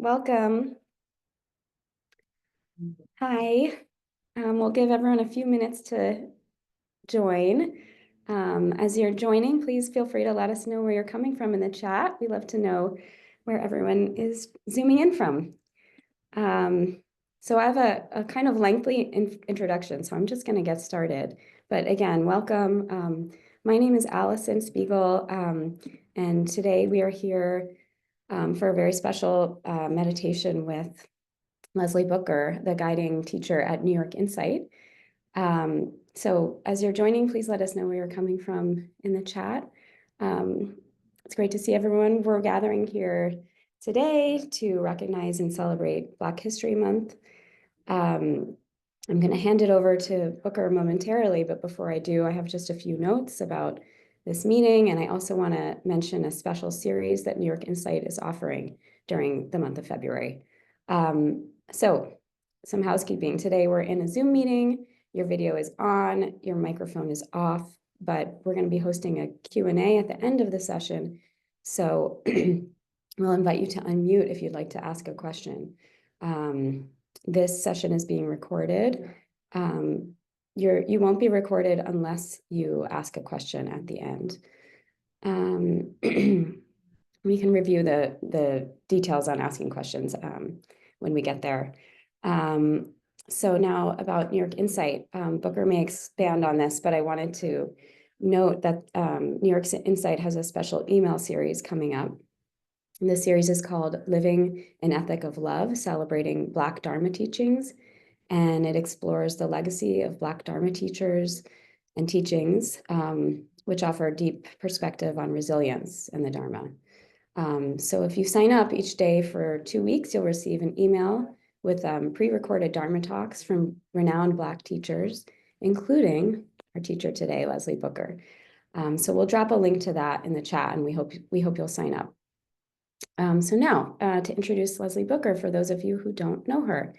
Welcome. Hi. We'll give everyone a few minutes to join. As you're joining, please feel free to let us know where you're coming from in the chat. We love to know where everyone is zooming in from. So I have a kind of lengthy introduction, so I'm just going to get started. But again, welcome. My name is Allison Spiegel, and today we are here for a very special meditation with Leslie Booker, the guiding teacher at New York Insight. So as you're joining, please let us know where you're coming from in the chat. It's great to see everyone. We're gathering here today to recognize and celebrate Black History Month. I'm going to hand it over to Booker momentarily, but before I do, I have just a few notes about this meeting, and I also want to mention a special series that New York Insight is offering during the month of February. So some housekeeping. Today we're in a Zoom meeting. Your video is on, your microphone is off, but we're going to be hosting a Q&A at the end of the session. So we'll invite you to unmute if you'd like to ask a question. This session is being recorded. You won't be recorded unless you ask a question at the end. We can review the details on asking questions when we get there. So now about New York Insight, Booker may expand on this, but I wanted to note that New York Insight has a special email series coming up. And the series is called Living an Ethic of Love, Celebrating Black Dharma Teachings. And it explores the legacy of Black Dharma teachers and teachings, which offer deep perspective on resilience and the Dharma. So if you sign up each day for 2 weeks, you'll receive an email with pre-recorded Dharma talks from renowned Black teachers, including our teacher today, Leslie Booker. So we'll drop a link to that in the chat, and we hope you'll sign up. So now to introduce Leslie Booker, for those of you who don't know her.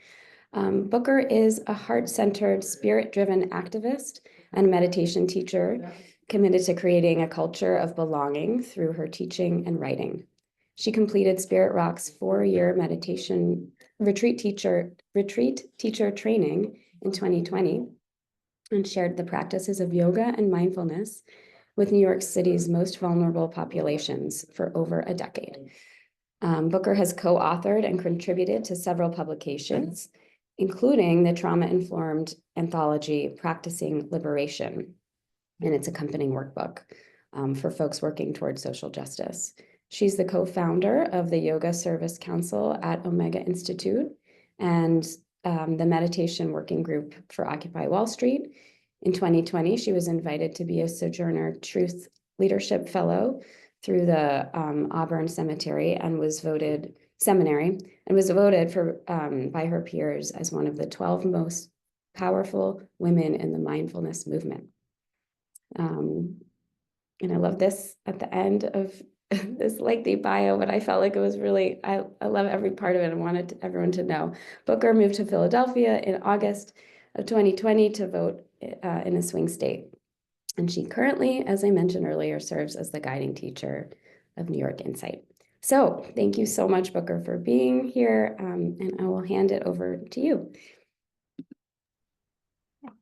Booker is a heart-centered, spirit-driven activist and meditation teacher committed to creating a culture of belonging through her teaching and writing. She completed Spirit Rock's 4-year meditation retreat teacher training in 2020 and shared the practices of yoga and mindfulness with New York City's most vulnerable populations for over a decade. Booker has co-authored and contributed to several publications, including the trauma-informed anthology, Practicing Liberation, and its accompanying workbook for folks working towards social justice. She's the co-founder of the Yoga Service Council at Omega Institute and the Meditation Working Group for Occupy Wall Street. In 2020, she was invited to be a Sojourner Truth Leadership Fellow through the Auburn Seminary and was voted for by her peers as one of the 12 most powerful women in the mindfulness movement. And I love this at the end of this lengthy bio, but I felt like it was really, I love every part of it and wanted everyone to know. Booker moved to Philadelphia in August of 2020 to vote in a swing state. And she currently, as I mentioned earlier, serves as the guiding teacher of New York Insight. So thank you so much, Booker, for being here, and I will hand it over to you.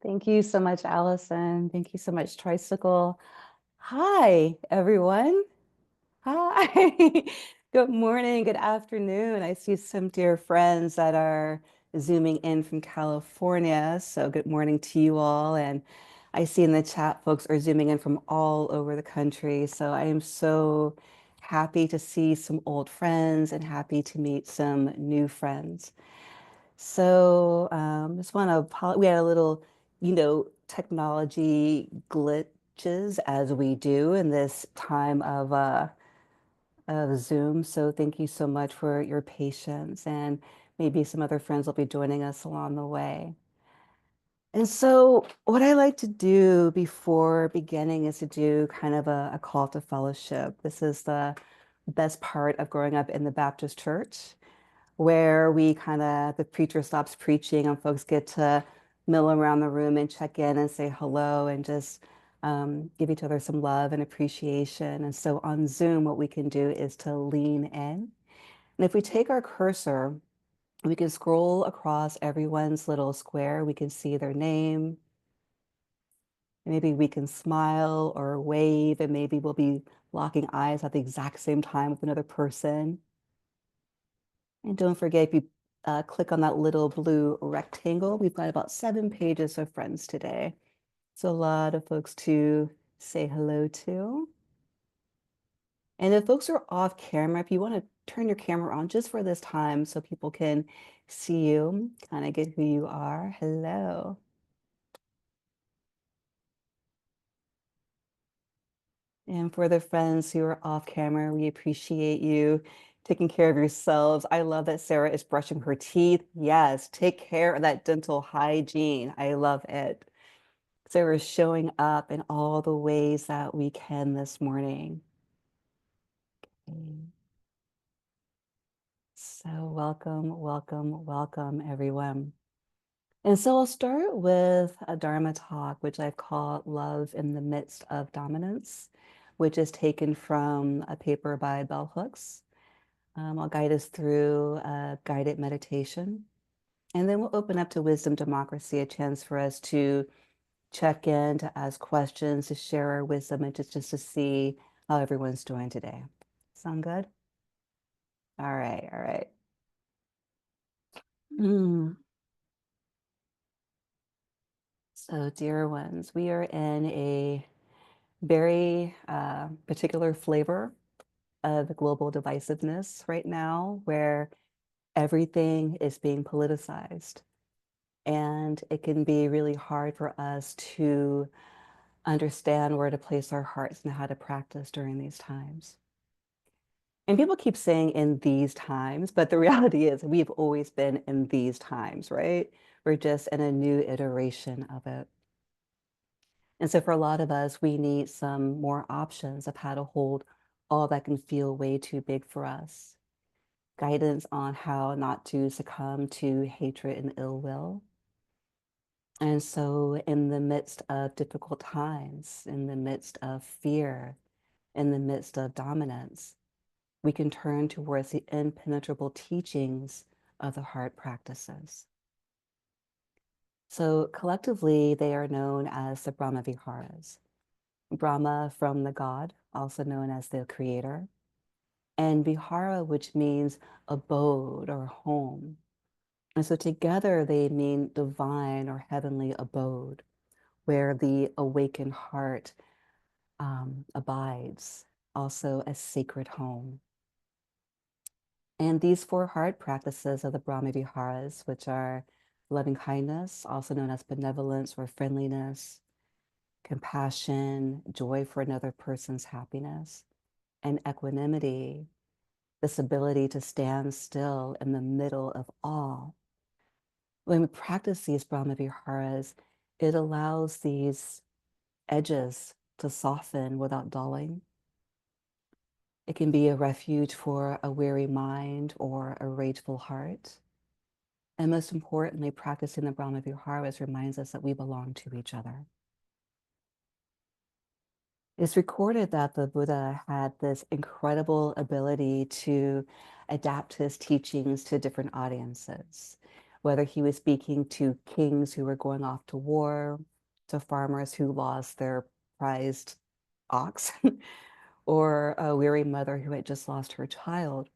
Thank you so much, Allison. Thank you so much, Tricycle. Hi, everyone. Hi. Good morning, good afternoon. I see some dear friends that are zooming in from California. So good morning to you all. And I see in the chat folks are zooming in from all over the country. So I am so happy to see some old friends and happy to meet some new friends. So just want to apologize. We had a little, technology glitches as we do in this time of Zoom. So thank you so much for your patience, and maybe some other friends will be joining us along the way. And so what I like to do before beginning is to do kind of a call to fellowship. This is the best part of growing up in the Baptist church, where the preacher stops preaching and folks get to mill around the room and check in and say hello and just give each other some love and appreciation. And so on Zoom, what we can do is to lean in And if we take our cursor, we can scroll across everyone's little square. We can see their name. Maybe we can smile or wave, and maybe we'll be locking eyes at the exact same time with another person. And don't forget, if you click on that little blue rectangle, we've got about 7 pages of friends today. So a lot of folks to say hello to. And if folks are off camera, if you want to turn your camera on just for this time so people can see you, kind of get who you are. Hello. And for the friends who are off camera, we appreciate you taking care of yourselves. I love that Sarah is brushing her teeth. Yes, take care of that dental hygiene. I love it. So we're showing up in all the ways that we can this morning. Okay. So welcome, welcome, welcome, everyone. And so I'll start with a Dharma talk, which I've called Love in the Midst of Dominance, which is taken from a paper by Bell Hooks. I'll guide us through a guided meditation. And then we'll open up to Wisdom Democracy, a chance for us to check in, to ask questions, to share our wisdom, and just to see how everyone's doing today. Sound good? All right, all right. So, dear ones, we are in a very particular flavor of global divisiveness right now, where everything is being politicized. And it can be really hard for us to understand where to place our hearts and how to practice during these times. And people keep saying in these times, but the reality is we've always been in these times, right? We're just in a new iteration of it. And so for a lot of us, we need some more options of how to hold all that can feel way too big for us. Guidance on how not to succumb to hatred and ill will. And so in the midst of difficult times, in the midst of fear, in the midst of dominance, we can turn towards the impenetrable teachings of the heart practices. So collectively, they are known as the Brahma Viharas. Brahma from the god, also known as the creator, and Vihara, which means abode or home. And so together they mean divine or heavenly abode, where the awakened heart abides, also a sacred home. And these 4 heart practices of the Brahma Viharas, which are loving kindness, also known as benevolence or friendliness, compassion, joy for another person's happiness, and equanimity, this ability to stand still in the middle of all. When we practice these Brahma Viharas, it allows these edges to soften without dulling. It can be a refuge for a weary mind or a rageful heart. And most importantly, practicing the Brahma Viharas reminds us that we belong to each other. It's recorded that the Buddha had this incredible ability to adapt his teachings to different audiences, whether he was speaking to kings who were going off to war, to farmers who lost their prized ox, or a weary mother who had just lost her child.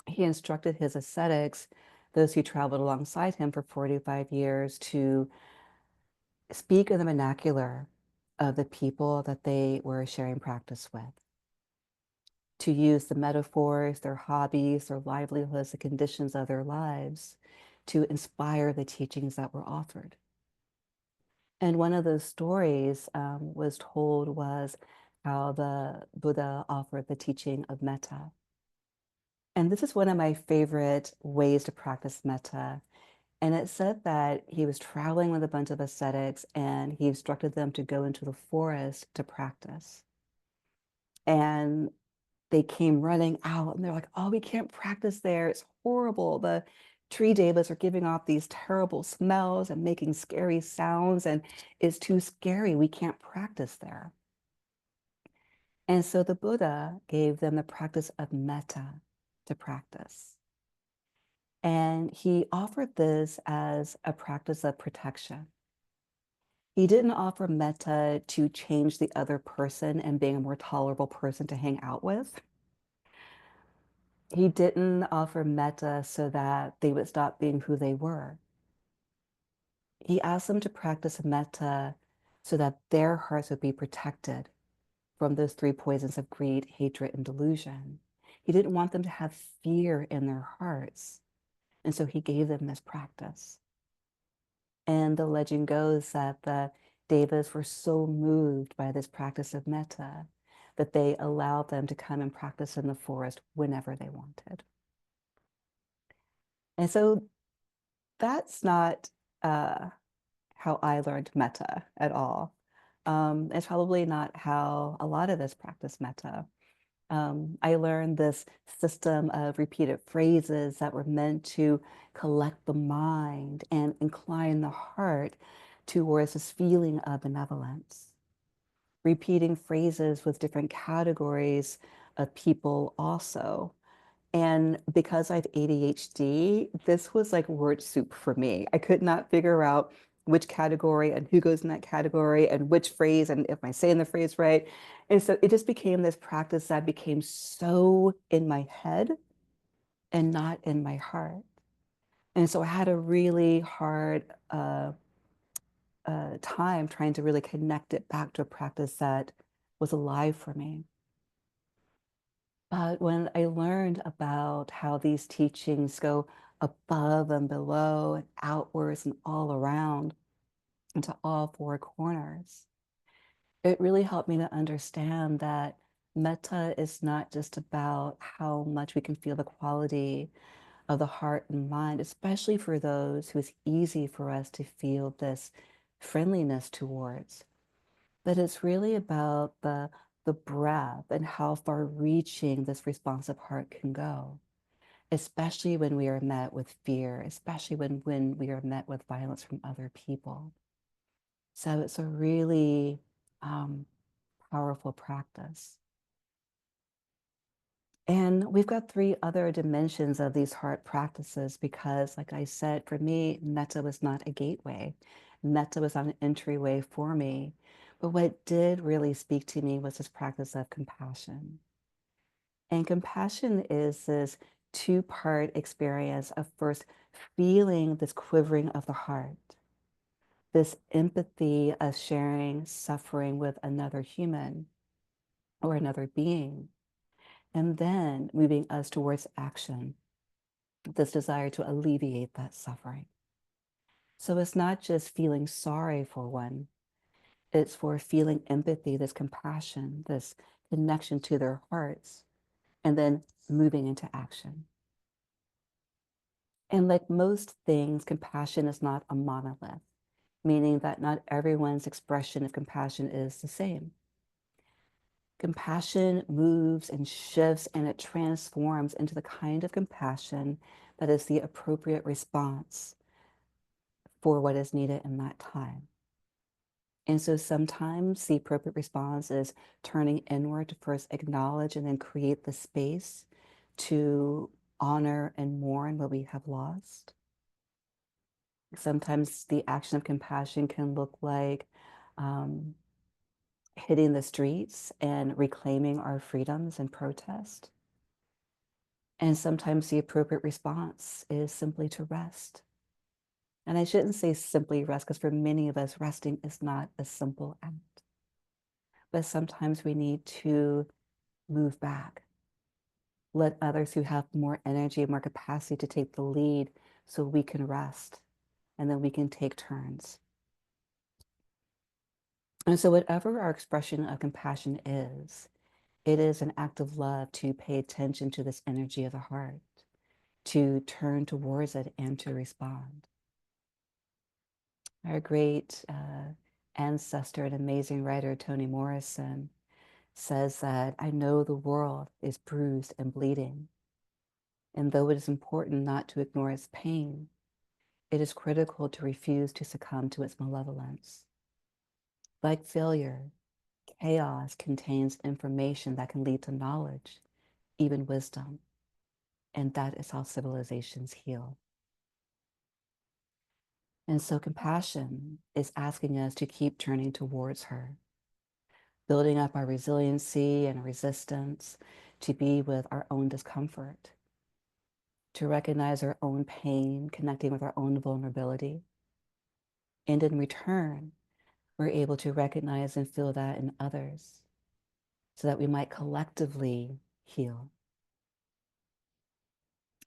He instructed his ascetics, those who traveled alongside him for 45 years, to speak in the vernacular of the people that they were sharing practice with, to use the metaphors, their hobbies, their livelihoods, the conditions of their lives to inspire the teachings that were offered. And one of those stories was told was how the Buddha offered the teaching of metta. And this is one of my favorite ways to practice metta. And it said that he was traveling with a bunch of ascetics and he instructed them to go into the forest to practice. And they came running out and they're like, oh, we can't practice there. It's horrible. The tree devas are giving off these terrible smells and making scary sounds, and it's too scary. We can't practice there. And so the Buddha gave them the practice of metta to practice. And he offered this as a practice of protection. He didn't offer metta to change the other person and being a more tolerable person to hang out with. He didn't offer metta so that they would stop being who they were. He asked them to practice metta so that their hearts would be protected from those three poisons of greed, hatred, and delusion. He didn't want them to have fear in their hearts. And so he gave them this practice. And the legend goes that the devas were so moved by this practice of metta that they allowed them to come and practice in the forest whenever they wanted. And so that's not how I learned metta at all. It's probably not how a lot of us practice metta. I learned this system of repeated phrases that were meant to collect the mind and incline the heart towards this feeling of benevolence. Repeating phrases with different categories of people also. And because I have ADHD, this was like word soup for me. I could not figure out which category and who goes in that category and which phrase and if I'm saying the phrase right. And so it just became this practice that became so in my head and not in my heart. And so I had a really hard time trying to really connect it back to a practice that was alive for me. But when I learned about how these teachings go above and below and outwards and all around into all four corners, it really helped me to understand that metta is not just about how much we can feel the quality of the heart and mind, especially for those who it's easy for us to feel this friendliness towards, but it's really about the breadth and how far reaching this responsive heart can go, especially when we are met with fear, especially when we are met with violence from other people. So it's a really powerful practice. And we've got three other dimensions of these heart practices because, like I said, for me, metta was not a gateway. Metta was not an entryway for me. But what did really speak to me was this practice of compassion. And compassion is this two-part experience of first feeling this quivering of the heart, this empathy of sharing suffering with another human or another being, and then moving us towards action, this desire to alleviate that suffering. So it's not just feeling sorry for one, it's for feeling empathy, this compassion, this connection to their hearts, and then moving into action. And like most things, compassion is not a monolith, meaning that not everyone's expression of compassion is the same. Compassion moves and shifts and it transforms into the kind of compassion that is the appropriate response for what is needed in that time. And so sometimes the appropriate response is turning inward to first acknowledge and then create the space to honor and mourn what we have lost. Sometimes the action of compassion can look like hitting the streets and reclaiming our freedoms and protest. And sometimes the appropriate response is simply to rest. And I shouldn't say simply rest, because for many of us, resting is not a simple act. But sometimes we need to move back, let others who have more energy, more capacity to take the lead so we can rest, and then we can take turns. And so whatever our expression of compassion is, it is an act of love to pay attention to this energy of the heart, to turn towards it and to respond. Our great ancestor and amazing writer, Toni Morrison, says that I know the world is bruised and bleeding. And though it is important not to ignore its pain, it is critical to refuse to succumb to its malevolence. Like failure, chaos contains information that can lead to knowledge, even wisdom. And that is how civilizations heal. And so compassion is asking us to keep turning towards her, building up our resiliency and resistance to be with our own discomfort, to recognize our own pain, connecting with our own vulnerability. And in return, we're able to recognize and feel that in others so that we might collectively heal.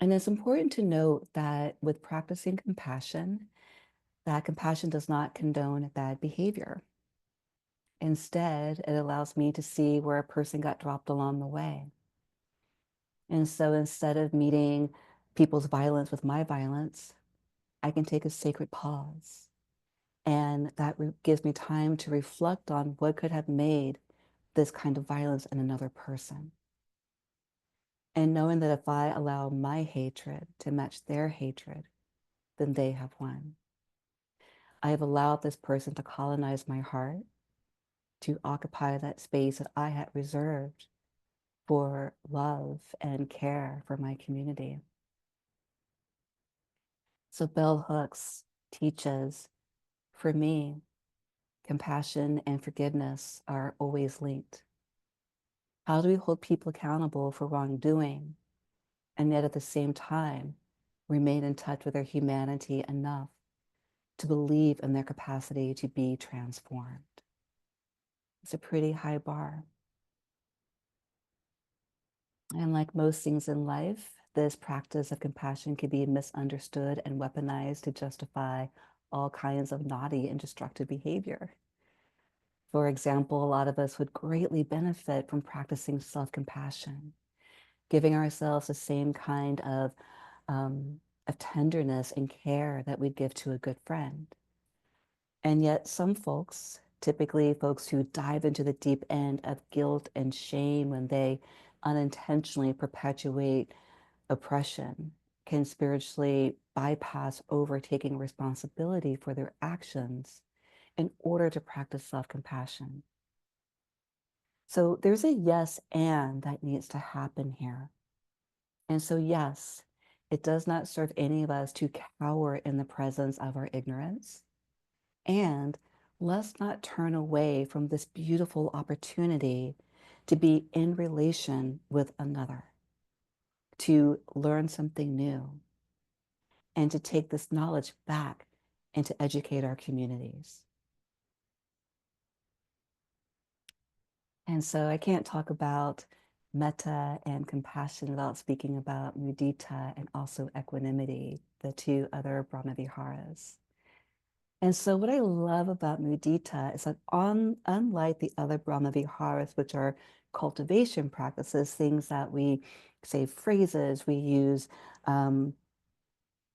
And it's important to note that with practicing compassion, that compassion does not condone bad behavior. Instead, it allows me to see where a person got dropped along the way. And so instead of meeting people's violence with my violence, I can take a sacred pause. And that gives me time to reflect on what could have made this kind of violence in another person. And knowing that if I allow my hatred to match their hatred, then they have won. I have allowed this person to colonize my heart, to occupy that space that I had reserved for love and care for my community. So bell hooks teaches, for me, compassion and forgiveness are always linked. How do we hold people accountable for wrongdoing and yet at the same time remain in touch with their humanity enough to believe in their capacity to be transformed? It's a pretty high bar. And like most things in life, this practice of compassion can be misunderstood and weaponized to justify all kinds of naughty and destructive behavior. For example, a lot of us would greatly benefit from practicing self-compassion, giving ourselves the same kind of tenderness and care that we'd give to a good friend. And yet some folks, typically folks who dive into the deep end of guilt and shame when they unintentionally perpetuate oppression, can spiritually bypass overtaking responsibility for their actions in order to practice self-compassion. So there's a yes and that needs to happen here. And so yes, it does not serve any of us to cower in the presence of our ignorance. And let's not turn away from this beautiful opportunity to be in relation with another, to learn something new, and to take this knowledge back and to educate our communities. And so I can't talk about metta and compassion without speaking about mudita and also equanimity, the two other Brahmaviharas. And so what I love about mudita is that unlike the other Brahmaviharas, which are cultivation practices, things that we say phrases, we use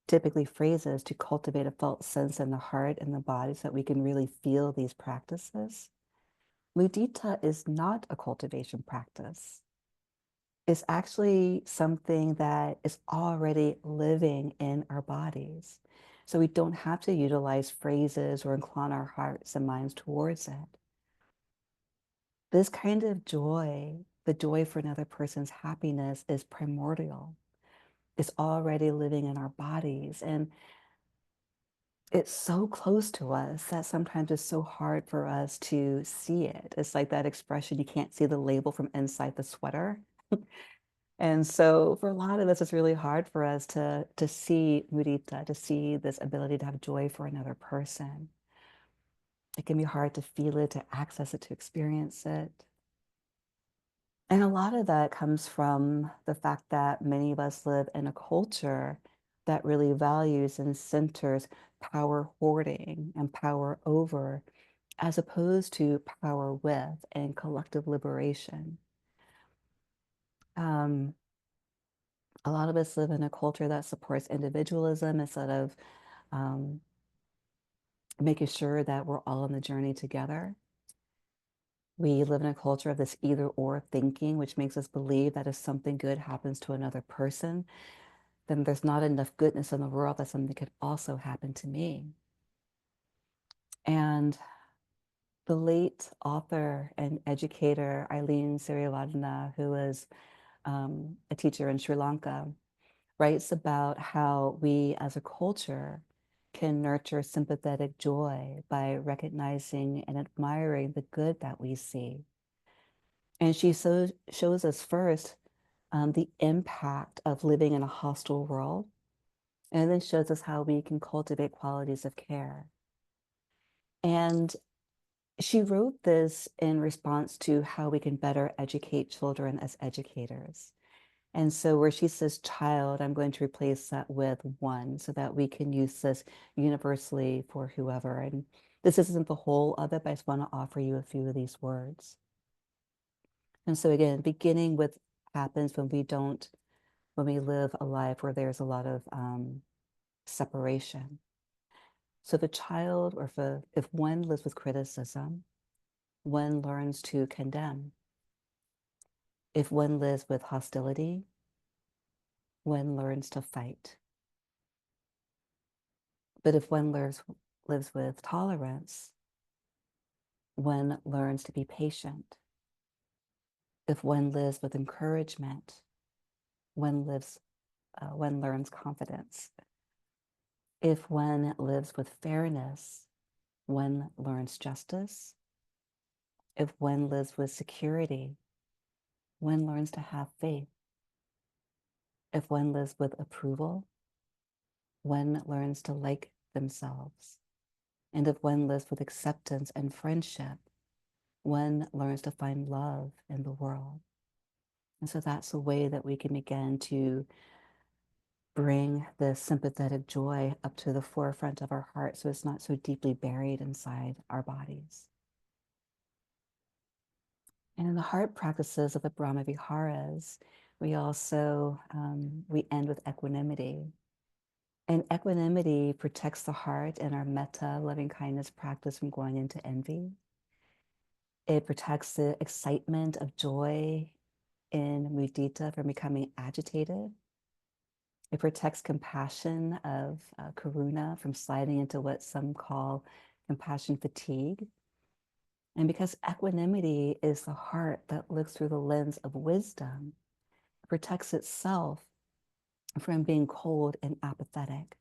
typically phrases to cultivate a felt sense in the heart and the body so that we can really feel these practices. Mudita is not a cultivation practice. It's actually something that is already living in our bodies. So we don't have to utilize phrases or incline our hearts and minds towards it. This kind of joy, the joy for another person's happiness, is primordial. It's already living in our bodies. And it's so close to us that sometimes it's so hard for us to see it. It's like that expression, you can't see the label from inside the sweater. And so for a lot of us, it's really hard for us to see mudita, to see this ability to have joy for another person. It can be hard to feel it, to access it, to experience it. And a lot of that comes from the fact that many of us live in a culture that really values and centers power hoarding and power over, as opposed to power with and collective liberation. A lot of us live in a culture that supports individualism instead of um, making sure that we're all on the journey together. We live in a culture of this either or thinking, which makes us believe that if something good happens to another person, then there's not enough goodness in the world that something could also happen to me. And the late author and educator Eileen Sirivaddhana, who was a teacher in Sri Lanka, writes about how we as a culture can nurture sympathetic joy by recognizing and admiring the good that we see. And she shows us first the impact of living in a hostile world, and then shows us how we can cultivate qualities of care. And she wrote this in response to how we can better educate children as educators. And so where she says child, I'm going to replace that with one so that we can use this universally for whoever. And this isn't the whole of it, but I just want to offer you a few of these words. And so again, beginning with happens when we live a life where there's a lot of separation. So if a child or if one lives with criticism, one learns to condemn. If one lives with hostility, one learns to fight. But if one lives with tolerance, one learns to be patient. If one lives with encouragement, one learns confidence. If one lives with fairness, one learns justice. If one lives with security, one learns to have faith. If one lives with approval, one learns to like themselves. And if one lives with acceptance and friendship, one learns to find love in the world. And so that's a way that we can begin to bring the sympathetic joy up to the forefront of our heart so it's not so deeply buried inside our bodies. And in the heart practices of the Brahma Viharas, we also, we end with equanimity. And equanimity protects the heart and our metta, loving kindness practice from going into envy. It protects the excitement of joy in mudita from becoming agitated. It protects compassion of karuna from sliding into what some call compassion fatigue. And because equanimity is the heart that looks through the lens of wisdom, it protects itself from being cold and apathetic.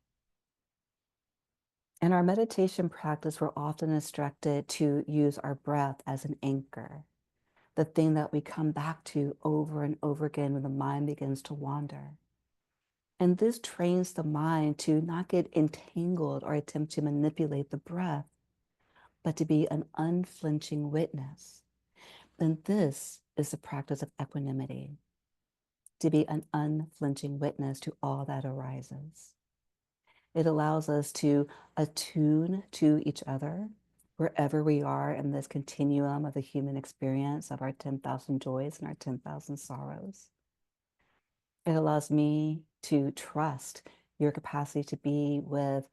In our meditation practice, we're often instructed to use our breath as an anchor, the thing that we come back to over and over again when the mind begins to wander. And this trains the mind to not get entangled or attempt to manipulate the breath, but to be an unflinching witness. And this is the practice of equanimity, to be an unflinching witness to all that arises. It allows us to attune to each other wherever we are in this continuum of the human experience of our 10,000 joys and our 10,000 sorrows. It allows me to trust your capacity to be with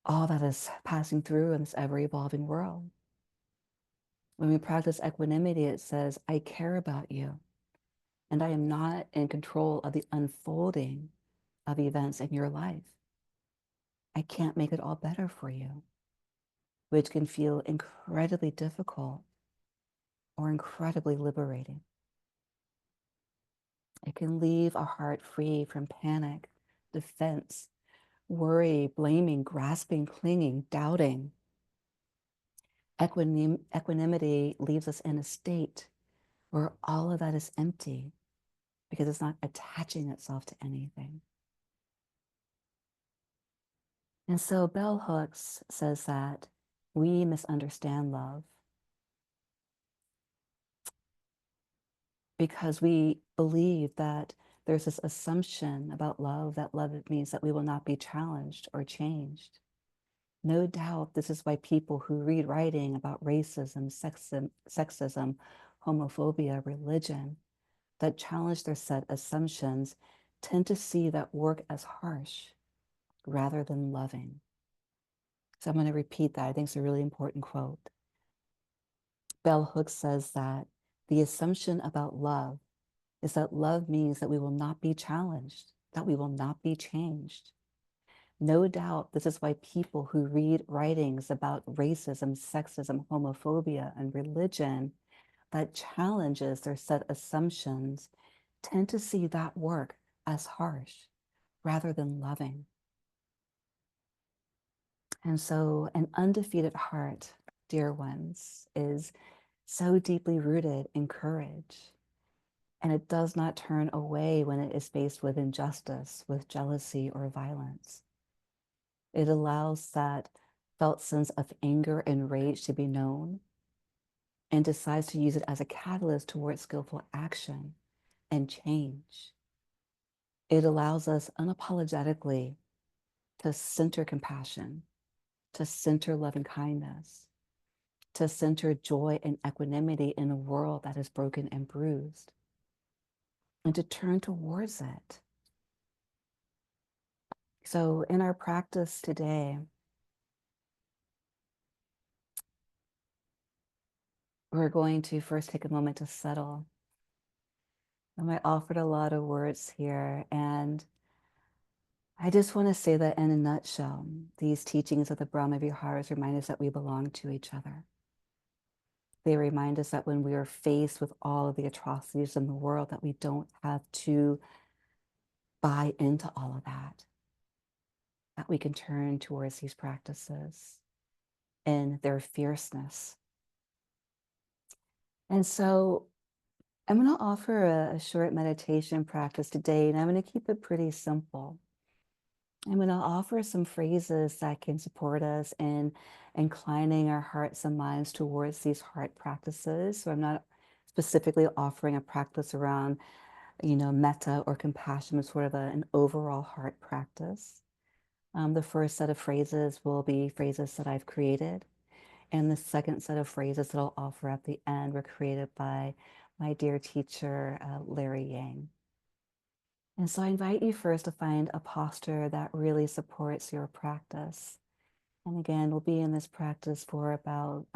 all that is passing through in this ever-evolving world. When we practice equanimity, it says, I care about you, and I am not in control of the unfolding of events in your life. I can't make it all better for you, which can feel incredibly difficult or incredibly liberating. It can leave a heart free from panic, defense, worry, blaming, grasping, clinging, doubting. Equanimity leaves us in a state where all of that is empty because it's not attaching itself to anything. And so Bell Hooks says that we misunderstand love because we believe that there's this assumption about love that love means that we will not be challenged or changed. No doubt this is why people who read writing about racism, sexism, homophobia, religion, that challenge their set assumptions tend to see that work as harsh rather than loving. So I'm going to repeat that. I think it's a really important quote. Bell Hooks says that the assumption about love is that love means that we will not be challenged, that we will not be changed. No doubt this is why people who read writings about racism, sexism, homophobia, and religion that challenges their set assumptions tend to see that work as harsh rather than loving. And so an undefeated heart, dear ones, is so deeply rooted in courage. And it does not turn away when it is faced with injustice, with jealousy or violence. It allows that felt sense of anger and rage to be known and decides to use it as a catalyst towards skillful action and change. It allows us unapologetically to center compassion, to center loving kindness, to center joy and equanimity in a world that is broken and bruised, and to turn towards it. So in our practice today, we're going to first take a moment to settle. I offered a lot of words here, and I just want to say that in a nutshell, these teachings of the Brahma Viharas remind us that we belong to each other. They remind us that when we are faced with all of the atrocities in the world, that we don't have to buy into all of that we can turn towards these practices and their fierceness. And so I'm going to offer a short meditation practice today, and I'm going to keep it pretty simple. I'm going to offer some phrases that can support us in inclining our hearts and minds towards these heart practices. So I'm not specifically offering a practice around, metta or compassion, but sort of an overall heart practice. The first set of phrases will be phrases that I've created. And the second set of phrases that I'll offer at the end were created by my dear teacher, Larry Yang. And so I invite you first to find a posture that really supports your practice. And again, we'll be in this practice for about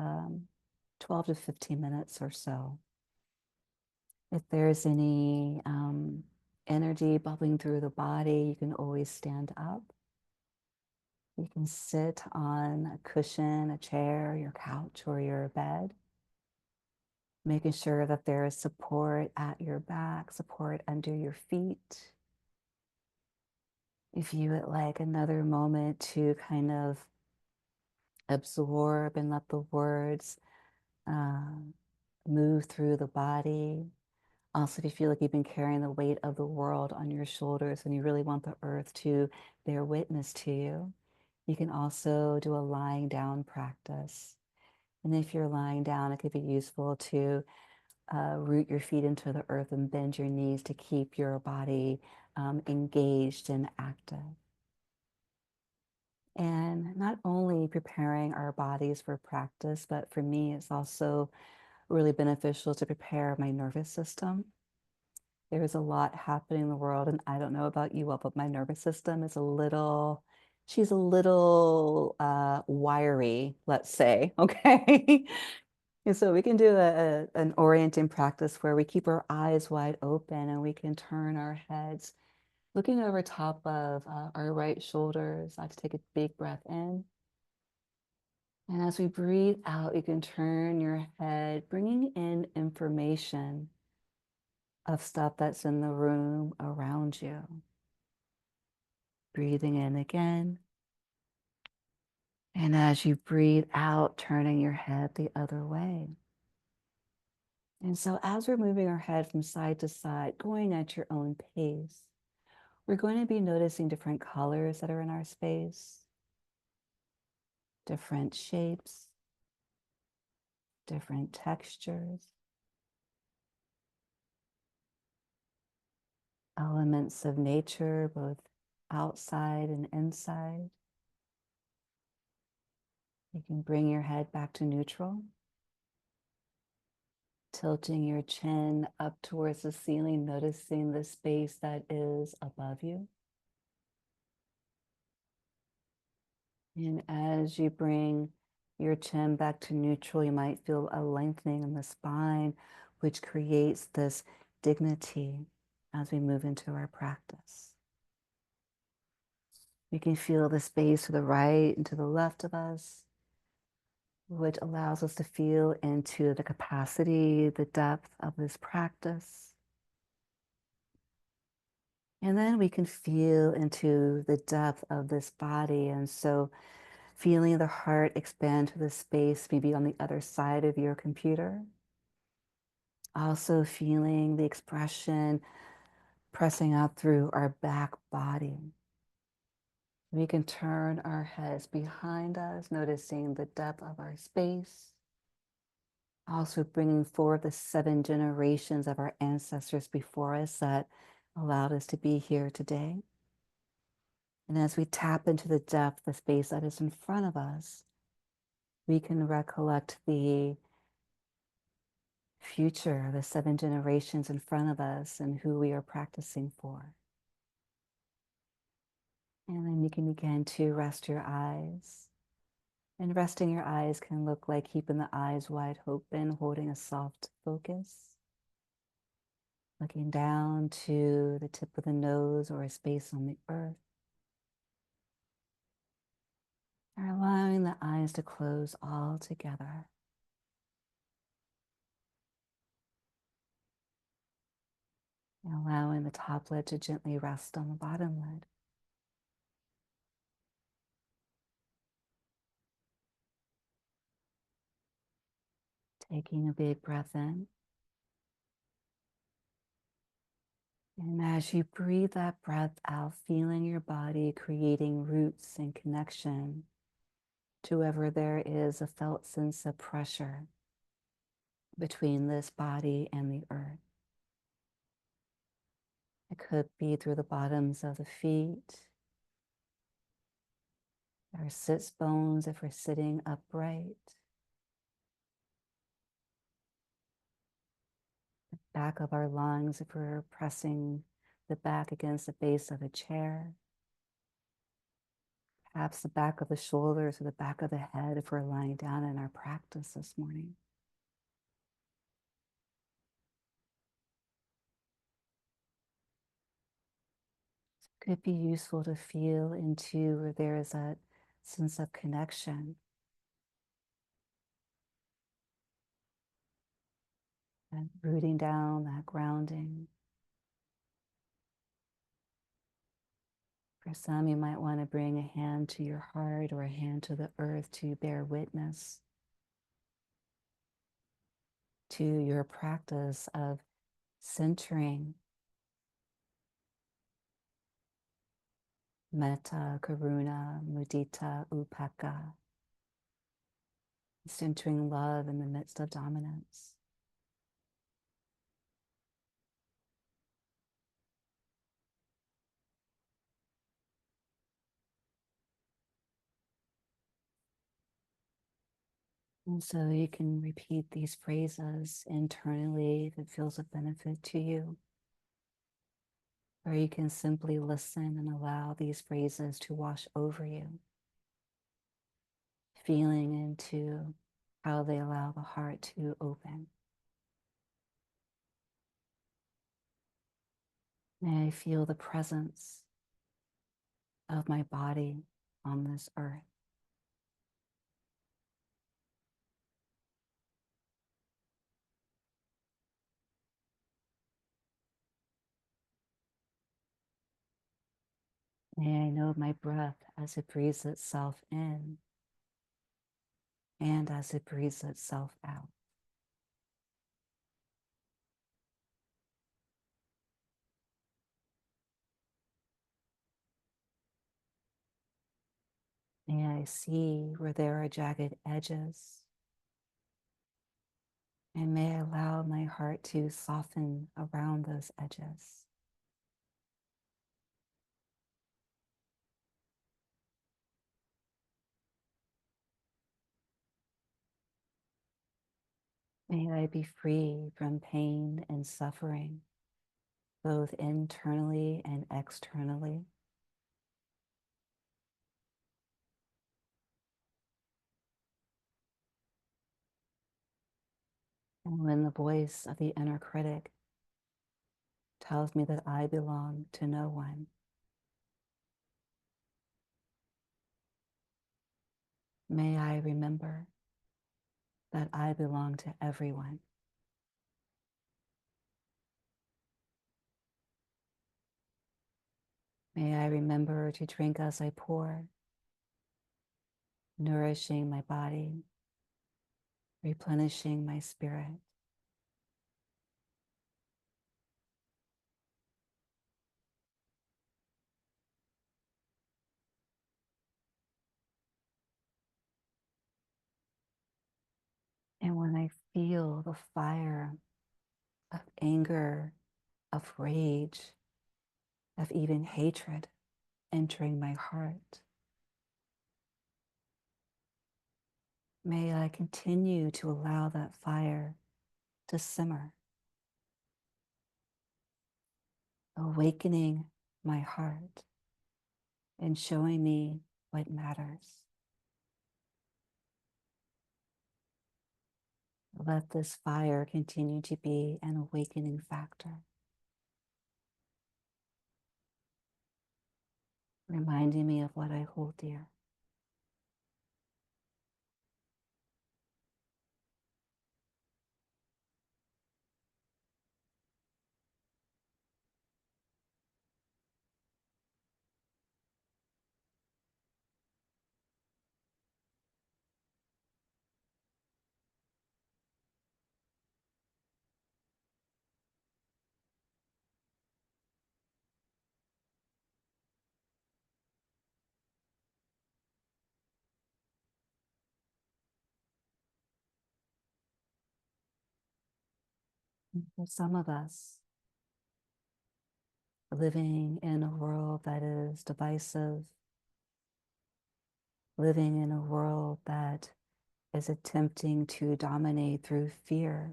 12 to 15 minutes or so. If there's any energy bubbling through the body, you can always stand up. You can sit on a cushion, a chair, your couch, or your bed, making sure that there is support at your back, support under your feet. If you would like another moment to kind of absorb and let the words move through the body. Also, if you feel like you've been carrying the weight of the world on your shoulders and you really want the earth to bear witness to you, you can also do a lying down practice. And if you're lying down, it could be useful to root your feet into the earth and bend your knees to keep your body engaged and active. And not only preparing our bodies for practice, but for me, it's also really beneficial to prepare my nervous system. There's a lot happening in the world, and I don't know about you all, but my nervous system is she's a little wiry, let's say, okay? And so we can do an orienting practice where we keep our eyes wide open and we can turn our heads looking over top of our right shoulders. I like to take a big breath in. And as we breathe out, you can turn your head, bringing in information of stuff that's in the room around you. Breathing in again. And as you breathe out, turning your head the other way. And so as we're moving our head from side to side, going at your own pace, we're going to be noticing different colors that are in our space, different shapes, different textures, elements of nature, both outside and inside. You can bring your head back to neutral, tilting your chin up towards the ceiling, noticing the space that is above you. And as you bring your chin back to neutral, you might feel a lengthening in the spine, which creates this dignity as we move into our practice. We can feel the space to the right and to the left of us, which allows us to feel into the capacity, the depth of this practice. And then we can feel into the depth of this body. And so feeling the heart expand to the space, maybe on the other side of your computer. Also feeling the expression pressing out through our back body. We can turn our heads behind us, noticing the depth of our space. Also bringing forward the 7 generations of our ancestors before us that allowed us to be here today. And as we tap into the depth, the space that is in front of us, we can recollect the future, the 7 generations in front of us and who we are practicing for. And then you can begin to rest your eyes. And resting your eyes can look like keeping the eyes wide open, holding a soft focus. Looking down to the tip of the nose or a space on the earth. Or allowing the eyes to close all together. And allowing the top lid to gently rest on the bottom lid. Taking a big breath in. And as you breathe that breath out, feeling your body creating roots and connection to wherever there is a felt sense of pressure between this body and the earth. It could be through the bottoms of the feet, our sits bones if we're sitting upright, the back of our lungs if we're pressing the back against the base of a chair, perhaps the back of the shoulders or the back of the head if we're lying down in our practice this morning. It could be useful to feel into where there is that sense of connection, that rooting down, that grounding. For some, you might want to bring a hand to your heart or a hand to the earth to bear witness to your practice of centering metta, karuna, mudita, upekkha, centering love in the midst of dominance. And so you can repeat these phrases internally if it feels a benefit to you. Or you can simply listen and allow these phrases to wash over you, feeling into how they allow the heart to open. May I feel the presence of my body on this earth. May I know my breath as it breathes itself in and as it breathes itself out. May I see where there are jagged edges, and may I allow my heart to soften around those edges. May I be free from pain and suffering, both internally and externally. And when the voice of the inner critic tells me that I belong to no one, may I remember that I belong to everyone. May I remember to drink as I pour, nourishing my body, replenishing my spirit. And when I feel the fire of anger, of rage, of even hatred entering my heart, may I continue to allow that fire to simmer, awakening my heart and showing me what matters. Let this fire continue to be an awakening factor, reminding me of what I hold dear. And for some of us, living in a world that is divisive, living in a world that is attempting to dominate through fear,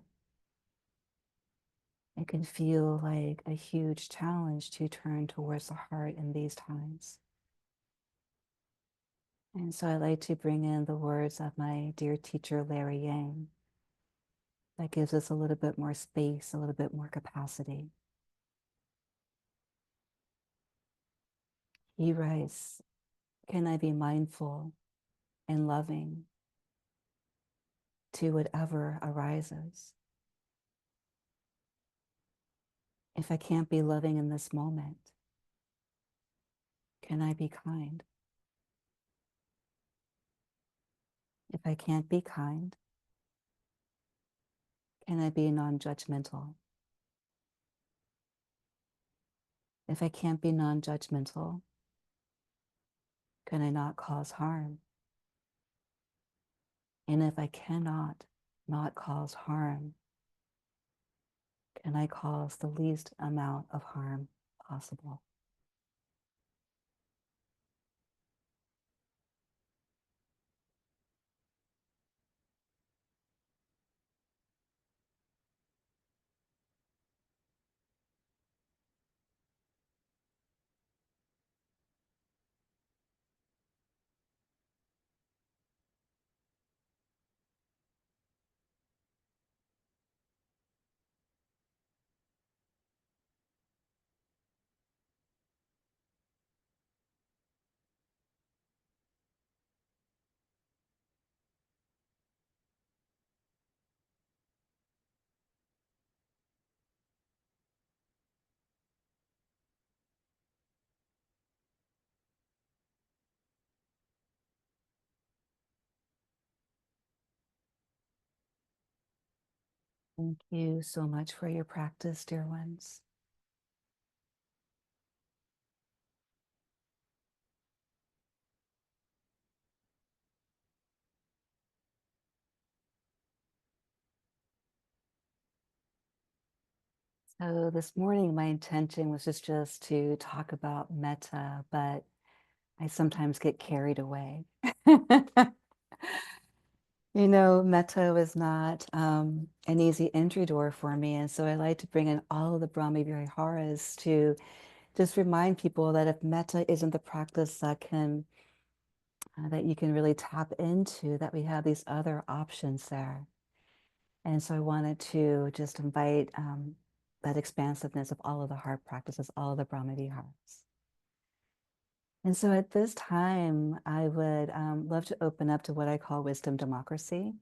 it can feel like a huge challenge to turn towards the heart in these times. And so I like to bring in the words of my dear teacher, Larry Yang, that gives us a little bit more space, a little bit more capacity. He writes, can I be mindful and loving to whatever arises? If I can't be loving in this moment, can I be kind? If I can't be kind, can I be non-judgmental? If I can't be non-judgmental, can I not cause harm? And if I cannot not cause harm, can I cause the least amount of harm possible? Thank you so much for your practice, dear ones. So this morning, my intention was just to talk about metta, but I sometimes get carried away. You know, metta is not an easy entry door for me. And so I like to bring in all of the Brahma Viharas to just remind people that if metta isn't the practice that can that you can really tap into, that we have these other options there. And so I wanted to just invite that expansiveness of all of the heart practices, all of the Brahma Viharas. And so at this time, I would love to open up to what I call wisdom democracy,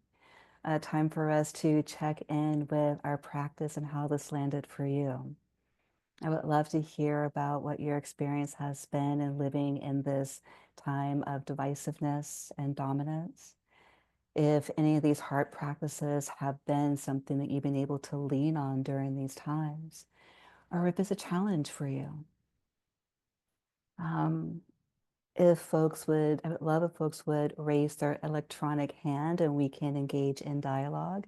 a time for us to check in with our practice and how this landed for you. I would love to hear about what your experience has been in living in this time of divisiveness and dominance. If any of these heart practices have been something that you've been able to lean on during these times, or if it's a challenge for you. Um, if folks would, I would love if folks would raise their electronic hand and we can engage in dialogue.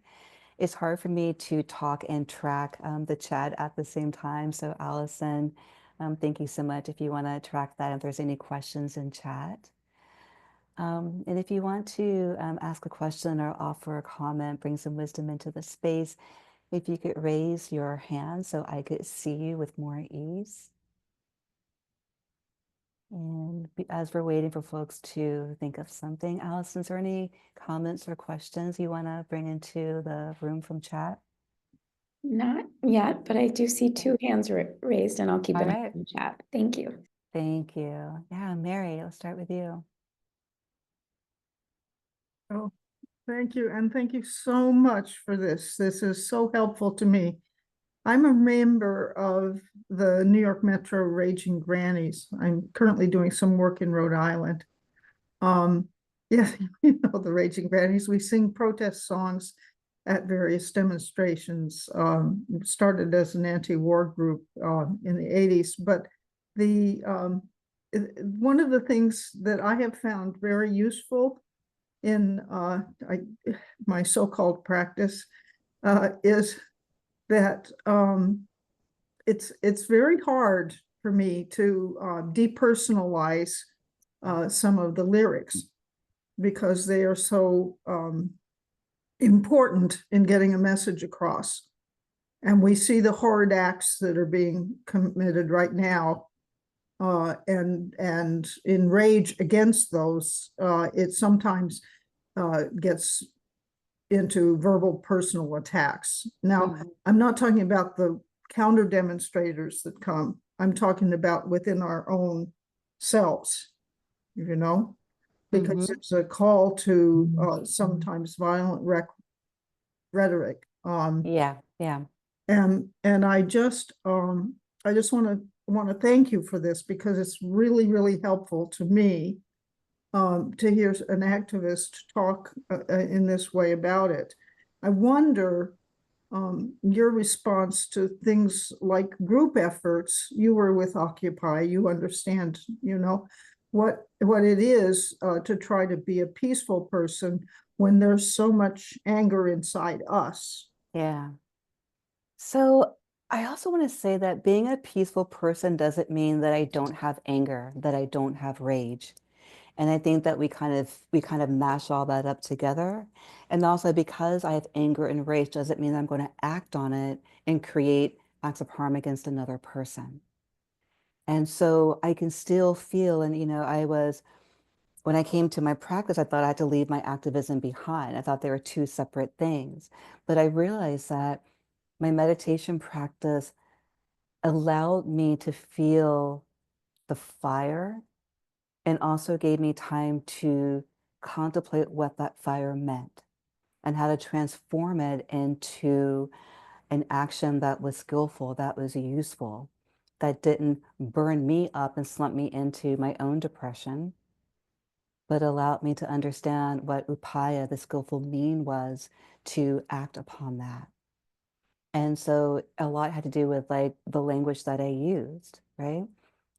It's hard for me to talk and track the chat at the same time. So Allison, thank you so much if you want to track that, if there's any questions in chat. And if you want to ask a question or offer a comment, bring some wisdom into the space, if you could raise your hand so I could see you with more ease. And as we're waiting for folks to think of something, Allison, is there any comments or questions you want to bring into the room from chat? Not yet, but I do see two hands raised, and I'll keep All an eye right. on the chat. Thank you. Thank you. Yeah, Mary, let's start with you. Oh, thank you. And thank you so much for this. This is so helpful to me. I'm a member of the New York Metro Raging Grannies. I'm currently doing some work in Rhode Island. Yeah, you know, the Raging Grannies, we sing protest songs at various demonstrations. Started as an anti-war group in the 80s, but the one of the things that I have found very useful in my so-called practice is that it's very hard for me to depersonalize some of the lyrics because they are so important in getting a message across. And we see the horrid acts that are being committed right now, and in rage against those, it sometimes gets into verbal personal attacks. Now, I'm not talking about the counter demonstrators that come. I'm talking about within our own selves, you know, because it's a call to sometimes violent rhetoric. Yeah, yeah. And I just want to thank you for this because it's really, really helpful to me to hear an activist talk in this way about it. I wonder your response to things like group efforts. You were with Occupy, you understand, you know, what it is to try to be a peaceful person when there's so much anger inside us. Yeah. So I also want to say that being a peaceful person doesn't mean that I don't have anger, that I don't have rage. And I think that we kind of mash all that up together. And also because I have anger and rage doesn't mean that I'm going to act on it and create acts of harm against another person. And so I can still feel, and when I came to my practice, I thought I had to leave my activism behind. I thought they were two separate things. But I realized that my meditation practice allowed me to feel the fire and also gave me time to contemplate what that fire meant and how to transform it into an action that was skillful, that was useful, that didn't burn me up and slump me into my own depression, but allowed me to understand what upaya, the skillful mean was to act upon that. And so a lot had to do with like the language that I used, right?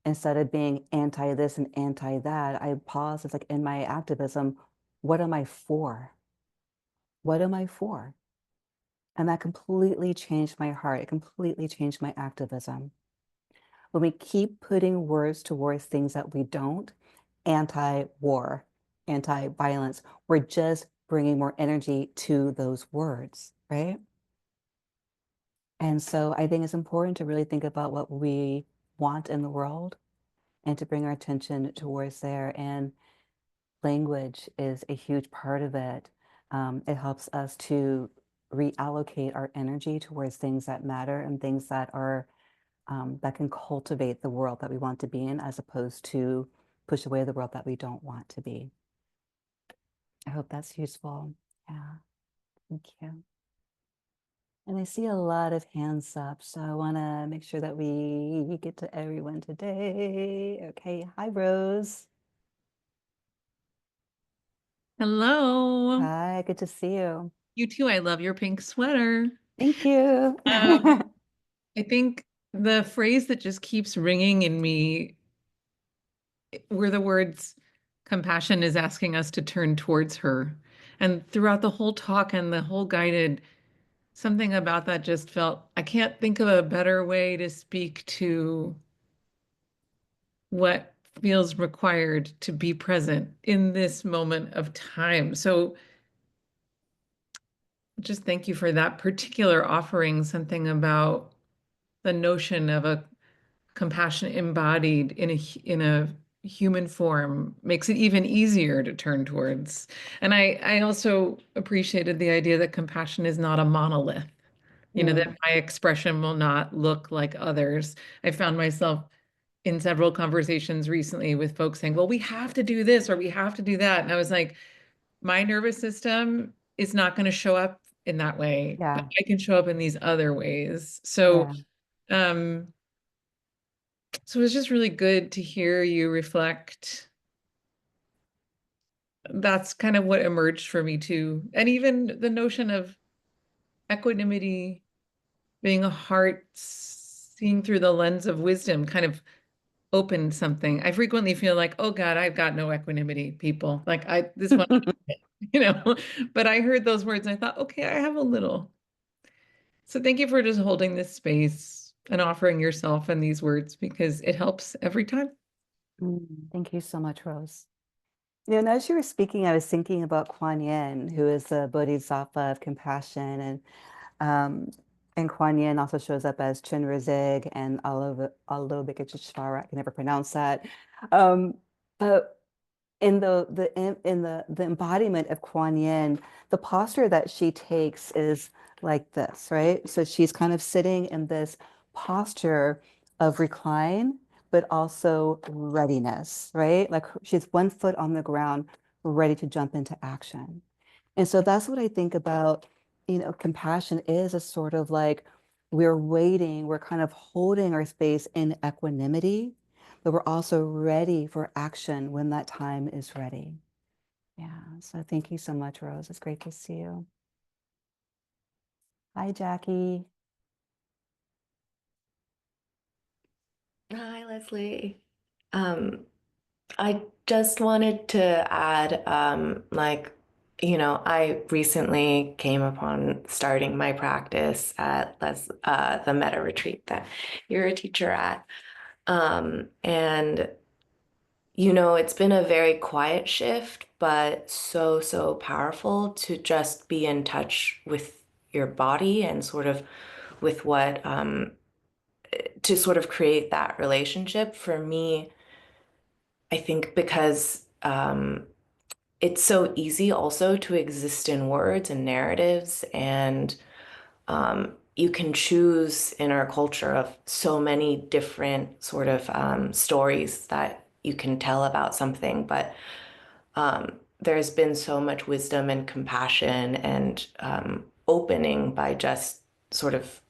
Instead of being anti this and anti that, I paused. It's like in my activism, what am I for? What am I for? And that completely changed my heart. It completely changed my activism. When we keep putting words towards things that we don't, anti-war, anti-violence, we're just bringing more energy to those words, right? And so I think it's important to really think about what we want in the world and to bring our attention towards there. And language is a huge part of it. It helps us to reallocate our energy towards things that matter and things that are that can cultivate the world that we want to be in, as opposed to push away the world that we don't want to be. I hope that's useful. Yeah, thank you. And I see a lot of hands up, so I want to make sure that we get to everyone today. Okay, hi, Rose. Hello. Hi, good to see you. You too. I love your pink sweater. Thank you. I think the phrase that just keeps ringing in me were the words, compassion is asking us to turn towards her. And throughout the whole talk and the whole guided, something about that just felt, I can't think of a better way to speak to what feels required to be present in this moment of time. So just thank you for that particular offering, something about the notion of a compassion embodied in a human form makes it even easier to turn towards. And I also appreciated the idea that compassion is not a monolith, that my expression will not look like others. I found myself in several conversations recently with folks saying, well, we have to do this or we have to do that. And I was like, my nervous system is not going to show up in that way, but Yeah, I can show up in these other ways. So, yeah. um, so it's just really good to hear you reflect. That's kind of what emerged for me too. And even the notion of equanimity being a heart seeing through the lens of wisdom kind of opened something. I frequently feel like, oh God, I've got no equanimity, people. Like this one, but I heard those words and I thought, okay, I have a little. So thank you for just holding this space and offering yourself and these words because it helps every time. Thank you so much, Rose. And as you were speaking, I was thinking about Kuan Yin, who is the Bodhisattva of compassion, um, and Kuan Yin also shows up as Chenrezig and Avalokiteshvara. I can never pronounce that. But in the embodiment of Kuan Yin, the posture that she takes is like this, right? So she's kind of sitting in this posture of recline, but also readiness, right? Like she's one foot on the ground, ready to jump into action. And so that's what I think about, compassion is a sort of like we're waiting, we're kind of holding our space in equanimity, but we're also ready for action when that time is ready. Yeah, so thank you so much, Rose. It's great to see you. Hi, Jackie. Hi, Leslie. Um, I just wanted to add, I recently came upon starting my practice at the Meta Retreat that you're a teacher at. And it's been a very quiet shift, but so, so powerful to just be in touch with your body and sort of with what, to sort of create that relationship for me. I think because it's so easy also to exist in words and narratives, and you can choose in our culture of so many different sort of stories that you can tell about something, but there's been so much wisdom and compassion and opening by just sort of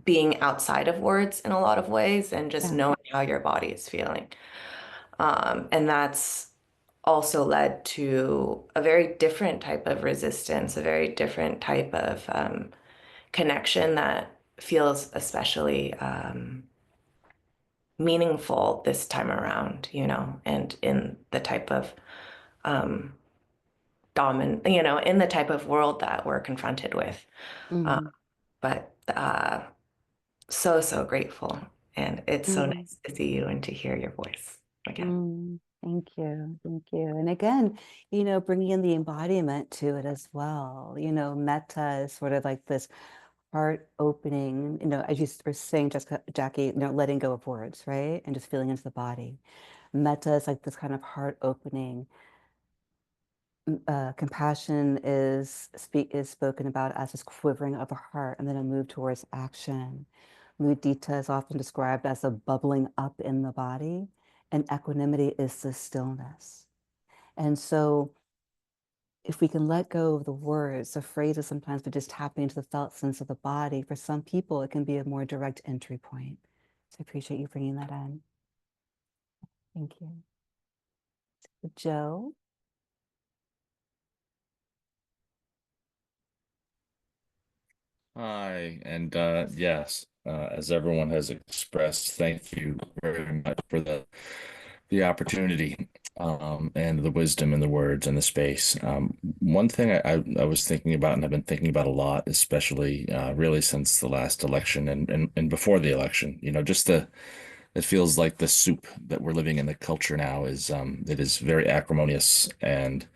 being outside of words in a lot of ways and just Yeah. knowing how your body is feeling. And that's also led to a very different type of resistance, a very different type of connection that feels especially meaningful this time around, and in the type of in the type of world that we're confronted with. Mm, But so, so grateful. And it's so mm, nice to see you and to hear your voice again. Thank you. Thank you. And again, bringing in the embodiment to it as well. Metta is sort of like this heart opening, as you were saying, Jessica, Jackie, letting go of words, right? And just feeling into the body. Metta is like this kind of heart opening. Compassion is spoken about as this quivering of the heart and then a move towards action. Mudita is often described as a bubbling up in the body, and equanimity is the stillness. And so if we can let go of the words, the phrases sometimes, but just tapping into the felt sense of the body, for some people, it can be a more direct entry point. So I appreciate you bringing that in. Thank you. Joe? Hi, and yes, as everyone has expressed, thank you very much for the opportunity and the wisdom and the words and the space. One thing I was thinking about and I've been thinking about a lot, especially really since the last election and before the election, just it feels like the soup that we're living in the culture now is it is very acrimonious and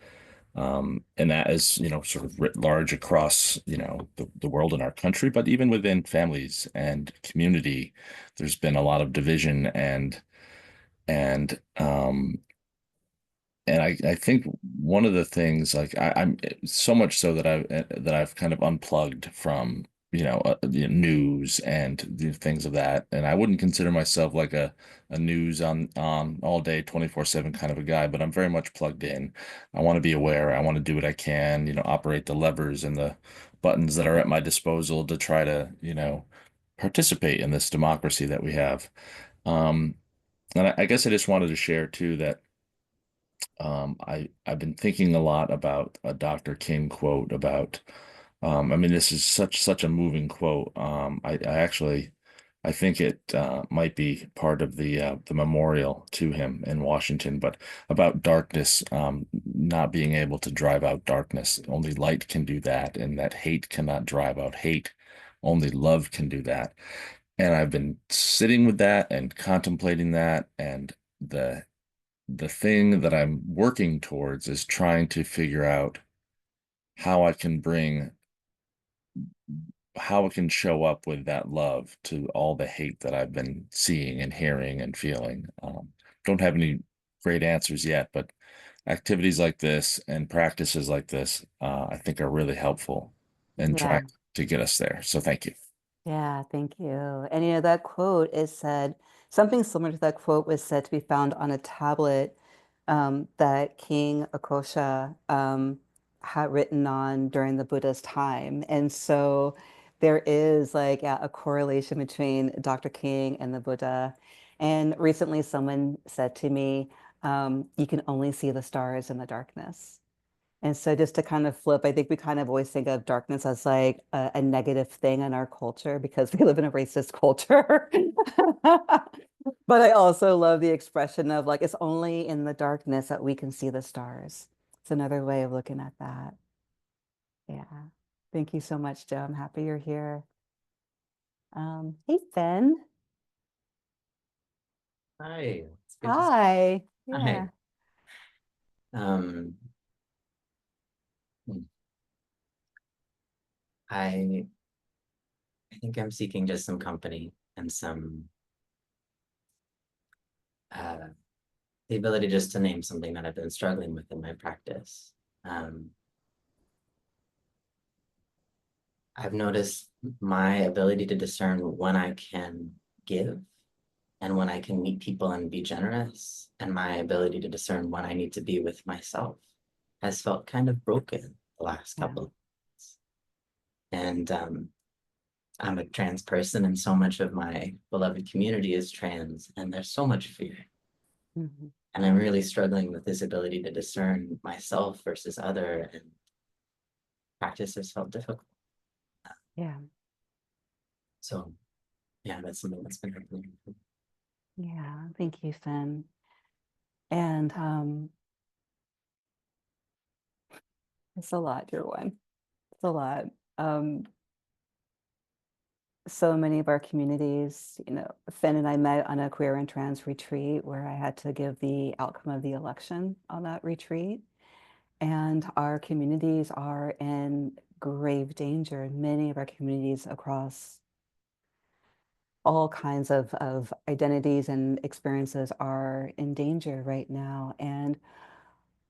that is, sort of writ large across, the world and our country, but even within families and community, there's been a lot of division and I think one of the things like I'm so much so that I've kind of unplugged from the news and the things of that, and I wouldn't consider myself like a news on all day 24/7 kind of a guy, but I'm very much plugged in. I want to be aware. I want to do what I can, operate the levers and the buttons that are at my disposal to try to participate in this democracy that we have. Um, and I guess I just wanted to share too that. I've been thinking a lot about a Dr. King quote about I mean this is such a moving quote. I actually I think it might be part of the memorial to him in Washington, but about darkness not being able to drive out darkness. Only light can do that, and that hate cannot drive out hate. Only love can do that. And I've been sitting with that and contemplating that, and the thing that I'm working towards is trying to figure out how I can bring how I can show up with that love to all the hate that I've been seeing and hearing and feeling. Don't have any great answers yet, but activities like this and practices like this, I think are really helpful in Yeah. trying to get us there. So thank you. Yeah, thank you. And that quote is said, something similar to that quote was said to be found on a tablet that King Akosha had written on during the Buddhist time. And so there is like a correlation between Dr. King and the Buddha. And recently someone said to me, you can only see the stars in the darkness. And so just to kind of flip, I think we kind of always think of darkness as like a negative thing in our culture because we live in a racist culture. But I also love the expression of like, it's only in the darkness that we can see the stars. It's another way of looking at that. Yeah. Thank you so much, Joe. I'm happy you're here. Hey, Ben. Hi. It's good to Hi. Hi. Yeah. Um, hmm, I I think I'm seeking just some company and some uh, the ability just to name something that I've been struggling with in my practice. Um, I've noticed my ability to discern when I can give and when I can meet people and be generous, and my ability to discern when I need to be with myself has felt kind of broken the last Yeah. couple of months. And I'm a trans person, and so much of my beloved community is trans, and there's so much fear. Mhm. And I'm really struggling with this ability to discern myself versus other, and practice has felt difficult. Yeah. So, yeah, that's something that's been happening. Yeah. Thank you, Finn. And it's a lot, dear one. It's a lot. Um, so many of our communities, Finn and I met on a queer and trans retreat where I had to give the outcome of the election on that retreat. And our communities are in grave danger. Many of our communities across all kinds of identities and experiences are in danger right now. And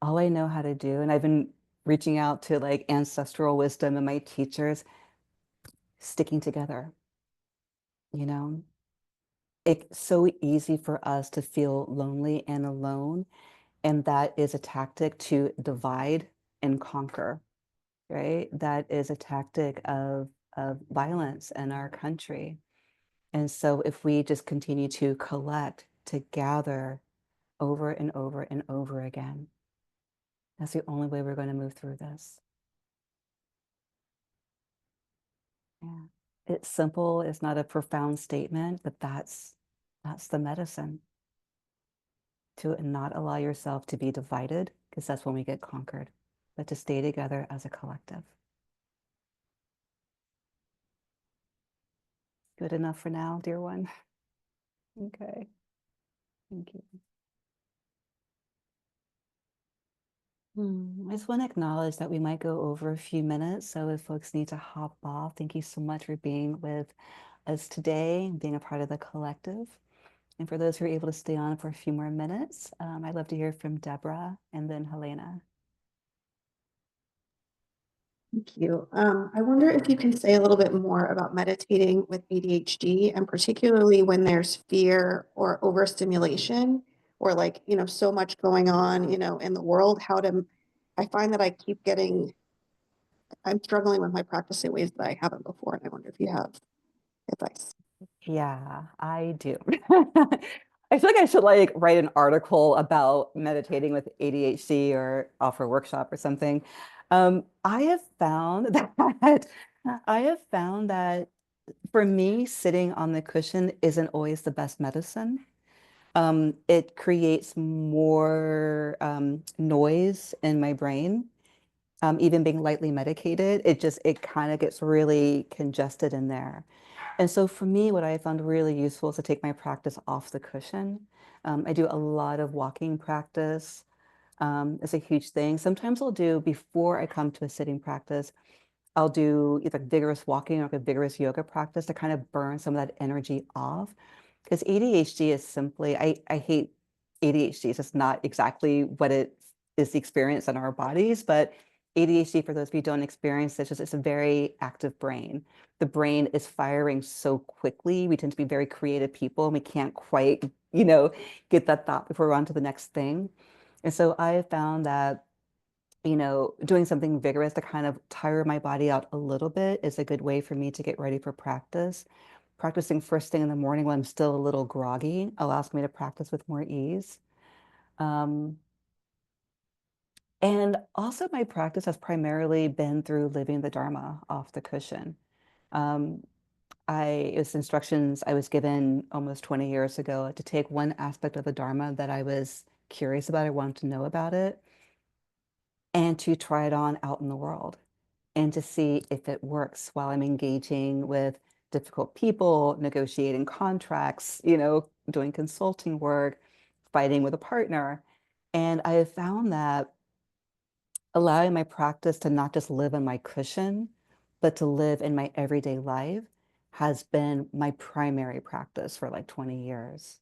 all I know how to do, and I've been reaching out to like ancestral wisdom and my teachers, sticking together, you know? It's so easy for us to feel lonely and alone. And that is a tactic to divide and conquer, right? That is a tactic of violence in our country. And so if we just continue to collect, to gather over and over and over again, that's the only way we're going to move through this. Yeah. It's simple, it's not a profound statement, but that's the medicine. To not allow yourself to be divided, because that's when we get conquered, but to stay together as a collective. Good enough for now, dear one? Okay. Thank you. I just want to acknowledge that we might go over a few minutes. So if folks need to hop off, thank you so much for being with us today, being a part of the collective. And for those who are able to stay on for a few more minutes, I'd love to hear from Deborah and then Helena. Thank you. I wonder if you can say a little bit more about meditating with ADHD, and particularly when there's fear or overstimulation, or like, so much going on, in the world, I find that I'm struggling with my practice in ways that I haven't before. And I wonder if you have advice. Yeah, I do. I feel like I should like write an article about meditating with ADHD or offer a workshop or something. I have found that for me, sitting on the cushion isn't always the best medicine. It creates more noise in my brain. Even being lightly medicated, it kind of gets really congested in there. And so for me, what I found really useful is to take my practice off the cushion. I do a lot of walking practice. It's a huge thing. Sometimes I'll do, before I come to a sitting practice, I'll do either vigorous walking or like a vigorous yoga practice to kind of burn some of that energy off. Because ADHD is simply, I hate ADHD. It's just not exactly what it is, the experience in our bodies. But ADHD, for those of you who don't experience this, it's a very active brain. The brain is firing so quickly. We tend to be very creative people, and we can't quite, get that thought before we're on to the next thing. And so I have found that doing something vigorous to kind of tire my body out a little bit is a good way for me to get ready for practice. Practicing first thing in the morning when I'm still a little groggy allows me to practice with more ease. And also my practice has primarily been through living the Dharma off the cushion. It was instructions I was given almost 20 years ago to take one aspect of the Dharma that I was curious about, I wanted to know about it, and to try it on out in the world and to see if it works while I'm engaging with difficult people, negotiating contracts, doing consulting work, fighting with a partner. And I have found that allowing my practice to not just live in my cushion, but to live in my everyday life has been my primary practice for like 20 years.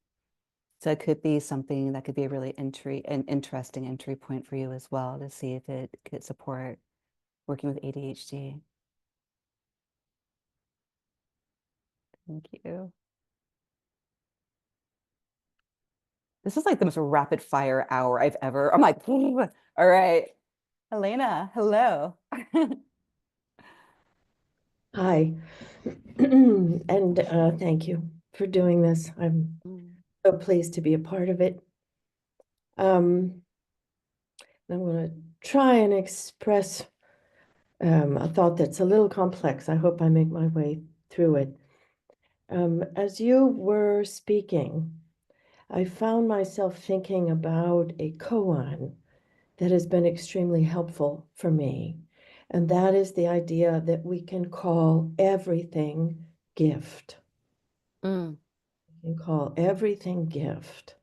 So it could be something that could be a really an interesting entry point for you as well, to see if it could support working with ADHD. Thank you. This is like the most rapid fire hour I've ever. I'm like, all right. Helena, hello. Hi, and thank you for doing this. I'm so pleased to be a part of it. I'm going to try and express a thought that's a little complex. I hope I make my way through it. As you were speaking, I found myself thinking about a koan that has been extremely helpful for me. And that is the idea that we can call everything gift. We can call everything gift.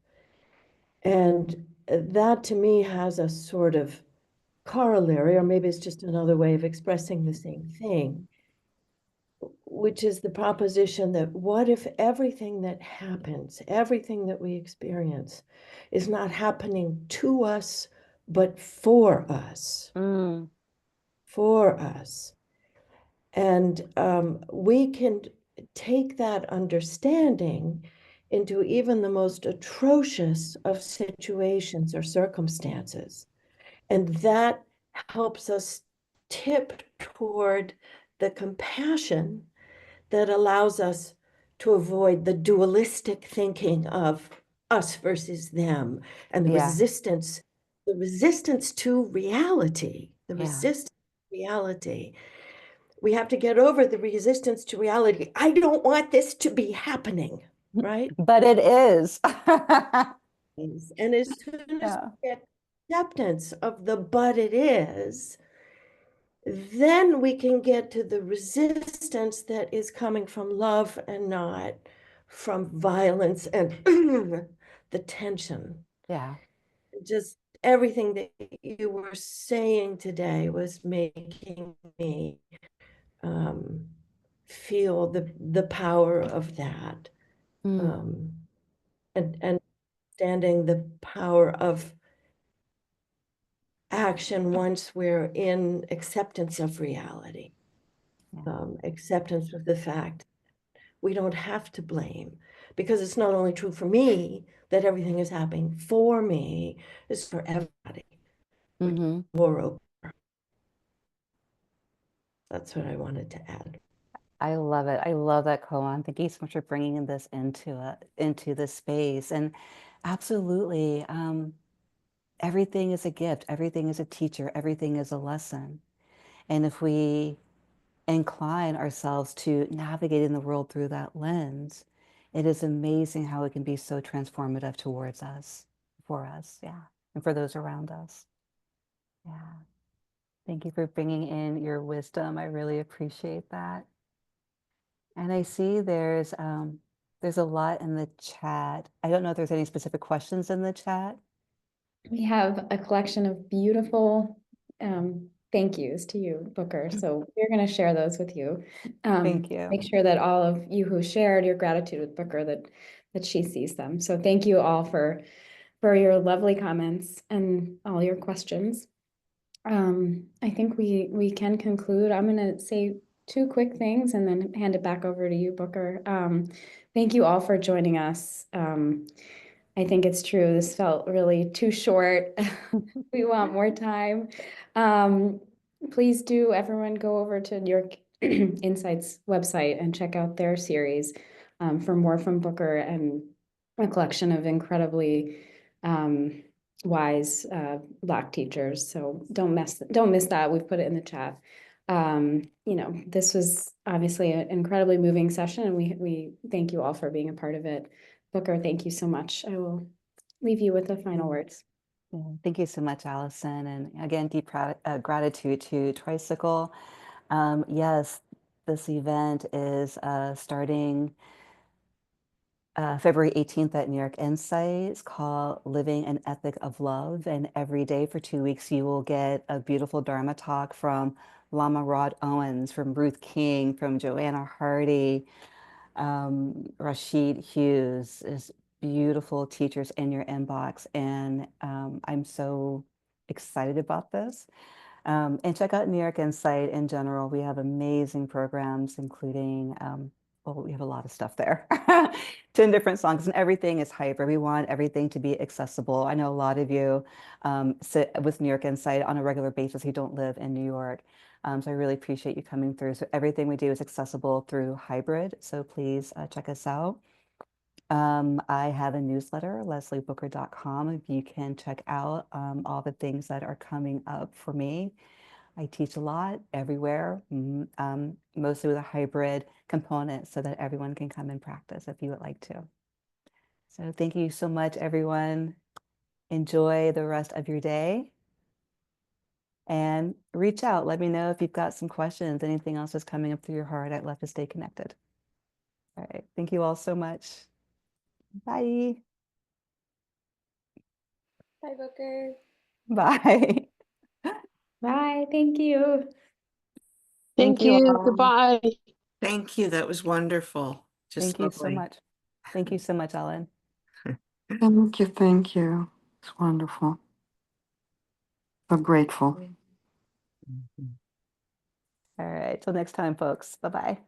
And that to me has a sort of corollary, or maybe it's just another way of expressing the same thing, which is the proposition that what if everything that happens, everything that we experience, is not happening to us, but for us? For us. And we can take that understanding into even the most atrocious of situations or circumstances. And that helps us tip toward the compassion that allows us to avoid the dualistic thinking of us versus them and the Yeah. resistance to reality, the Yeah. resistance to reality. We have to get over the resistance to reality. I don't want this to be happening, right? But it is. And as soon as Yeah. we get acceptance of the but it is, then we can get to the resistance that is coming from love and not from violence and the tension. Yeah. Just everything that you were saying today was making me feel the power of that, Mm. and understanding the power of action once we're in acceptance of reality, Yeah. acceptance of the fact we don't have to blame, because it's not only true for me that everything is happening for me, it's for everybody. Mm-hmm. Moreover, that's what I wanted to add. I love it. I love that koan. Thank you so much for bringing this into the space. And absolutely, everything is a gift. Everything is a teacher. Everything is a lesson. And if we incline ourselves to navigating the world through that lens, it is amazing how it can be so transformative towards us, for us, yeah, and for those around us. Yeah. Thank you for bringing in your wisdom. I really appreciate that. And I see there's a lot in the chat. I don't know if there's any specific questions in the chat. We have a collection of beautiful thank yous to you, Booker. So we're going to share those with you. Thank you. Make sure that all of you who shared your gratitude with Booker, that she sees them. So thank you all for your lovely comments and all your questions. I think we can conclude. I'm going to say two quick things and then hand it back over to you, Booker. Thank you all for joining us. I think it's true. This felt really too short. We want more time. Please do, everyone, go over to New York Insights website and check out their series for more from Booker and a collection of incredibly wise Black teachers. So don't miss that. We've put it in the chat. This was obviously an incredibly moving session, and we thank you all for being a part of it. Booker, thank you so much. I will leave you with the final words. Thank you so much, Allison. And again, deep gratitude to Tricycle. Yes, this event is starting February 18th at New York Insight. It's called Living an Ethic of Love. And every day for 2 weeks, you will get a beautiful Dharma talk from Lama Rod Owens, from Ruth King, from Joanna Hardy, Rashid Hughes. Is beautiful teachers in your inbox. And I'm so excited about this. And check out New York Insight in general. We have amazing programs, including, well, we have a lot of stuff there. 10 different songs, and everything is hybrid. We want everything to be accessible. I know a lot of you sit with New York Insight on a regular basis who don't live in New York. So I really appreciate you coming through. So everything we do is accessible through hybrid. So please check us out. I have a newsletter, lesliebooker.com. You can check out all the things that are coming up for me. I teach a lot everywhere, mostly with a hybrid component so that everyone can come and practice if you would like to. So thank you so much, everyone. Enjoy the rest of your day. And reach out. Let me know if you've got some questions, anything else that's coming up through your heart. I'd love to stay connected. All right. Thank you all so much. Bye. Bye, Booker. Bye. Bye. Thank you. Thank you all. Goodbye. Thank you. That was wonderful. Just Thank you so lovely. much. Thank you so much, Ellen. Thank you. Thank you. It's wonderful. So grateful. All right. Till next time, folks. Bye-bye.